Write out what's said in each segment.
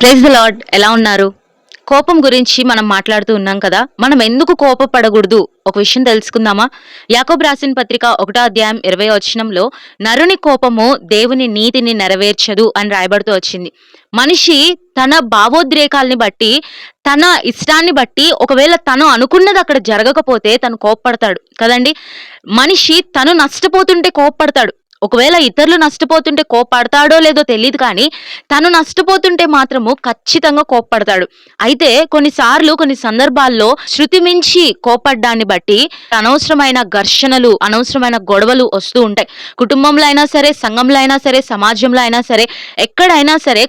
Praise the lord. ఎలా ఉన్నారు? కోపం గురించి మనం మాట్లాడుతూ ఉన్నాం కదా. మనం ఎందుకు కోపపడకూడదు ఒక విషయం తెలుసుకుందామా? యాకోబు రాసిన పత్రిక 1వ అధ్యాయం 20వ వచనంలో నరుని కోపము దేవుని నీతిని నెరవేర్చదు అని రాయబడుతూ వచ్చింది. మనిషి తన భావోద్రేకాల్ని బట్టి, తన ఇష్టాన్ని బట్టి, ఒకవేళ తను అనుకున్నది అక్కడ జరగకపోతే తను కోప్పడతాడు కదండి. మనిషి తను నష్టపోతుంటే కోప్పడతాడు. ఒకవేళ ఇతరులు నష్టపోతుంటే కోప్పడతాడో లేదో తెలియదు, కానీ తను నష్టపోతుంటే మాత్రము ఖచ్చితంగా కోప్పడతాడు. అయితే కొన్నిసార్లు కొన్ని సందర్భాల్లో శృతి మించి కోప్పడ్డాన్ని బట్టి అనవసరమైన ఘర్షణలు, అనవసరమైన గొడవలు వస్తూ ఉంటాయి. కుటుంబంలో అయినా సరే, సంఘంలో అయినా సరే, సమాజంలో అయినా సరే, ఎక్కడైనా సరే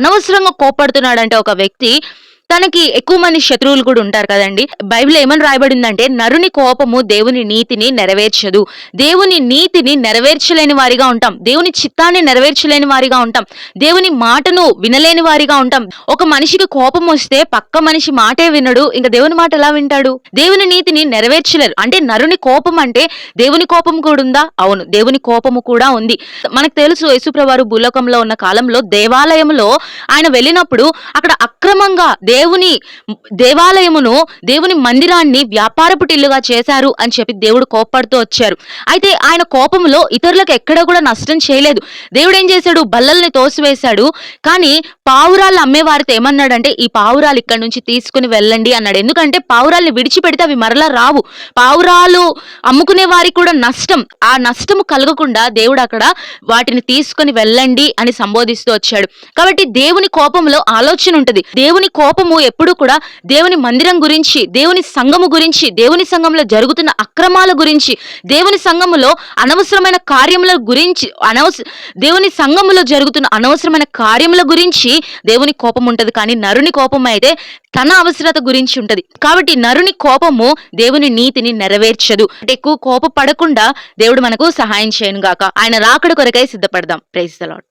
అనవసరంగా కోప్పడుతున్నాడంటే ఒక వ్యక్తి, తనకి ఎక్కువ మంది శత్రువులు కూడా ఉంటారు కదండి. బైబిల్ ఏమని రాయబడిందంటే నరుని కోపము దేవుని నీతిని నెరవేర్చదు. దేవుని నీతిని నెరవేర్చలేని వారిగా ఉంటాం. దేవుని చిత్తాన్ని నెరవేర్చలేని వారిగా ఉంటాం. దేవుని మాటను వినలేని వారిగా ఉంటాం. ఒక మనిషికి కోపం వస్తే పక్క మనిషి మాటే వినడు, ఇంకా దేవుని మాట ఎలా వింటాడు? దేవుని నీతిని నెరవేర్చలేరు. అంటే నరుని కోపం అంటే దేవుని కోపం కూడా ఉందా? అవును, దేవుని కోపము కూడా ఉంది. మనకు తెలుసు, యేసుప్రభువారు భూలోకంలో ఉన్న కాలంలో దేవాలయంలో ఆయన వెళ్ళినప్పుడు అక్కడ అక్రమంగా దేవుని దేవాలయమును, దేవుని మందిరాన్ని వ్యాపారపుటిల్లుగా చేశారు అని చెప్పి దేవుడు కోప్పడుతూ వచ్చారు. అయితే ఆయన కోపంలో ఇతరులకు ఎక్కడ కూడా నష్టం చేయలేదు. దేవుడు ఏం చేశాడు? బల్లల్ని తోసివేశాడు. కానీ పావురాలు అమ్మేవారితో ఏమన్నాడంటే, ఈ పావురాలు ఇక్కడ నుంచి తీసుకుని వెళ్ళండి అన్నాడు. ఎందుకంటే పావురాల్ని విడిచిపెడితే అవి మరలా రావు. పావురాలు అమ్ముకునే వారికి కూడా నష్టం. ఆ నష్టము కలగకుండా దేవుడు అక్కడ వాటిని తీసుకుని వెళ్ళండి అని సంబోధిస్తూ వచ్చాడు. కాబట్టి దేవుని కోపంలో ఆలోచన ఉంటుంది. దేవుని కోపము ఎప్పుడు కూడా దేవుని మందిరం గురించి, దేవుని సంఘము గురించి, దేవుని సంఘంలో జరుగుతున్న అక్రమాల గురించి, దేవుని సంఘములో అనవసరమైన కార్యముల గురించి, దేవుని సంఘములో జరుగుతున్న అనవసరమైన కార్యముల గురించి దేవుని కోపం ఉంటది. కానీ నరుని కోపం అయితే తన అవసరత గురించి ఉంటది. కాబట్టి నరుని కోపము దేవుని నీతిని నెరవేర్చదు. అంటే ఎక్కువ కోపపడకుండా దేవుడు మనకు సహాయం చేయను గాక. ఆయన రాకడ కొరకై సిద్ధపడదాం. Praise the lord.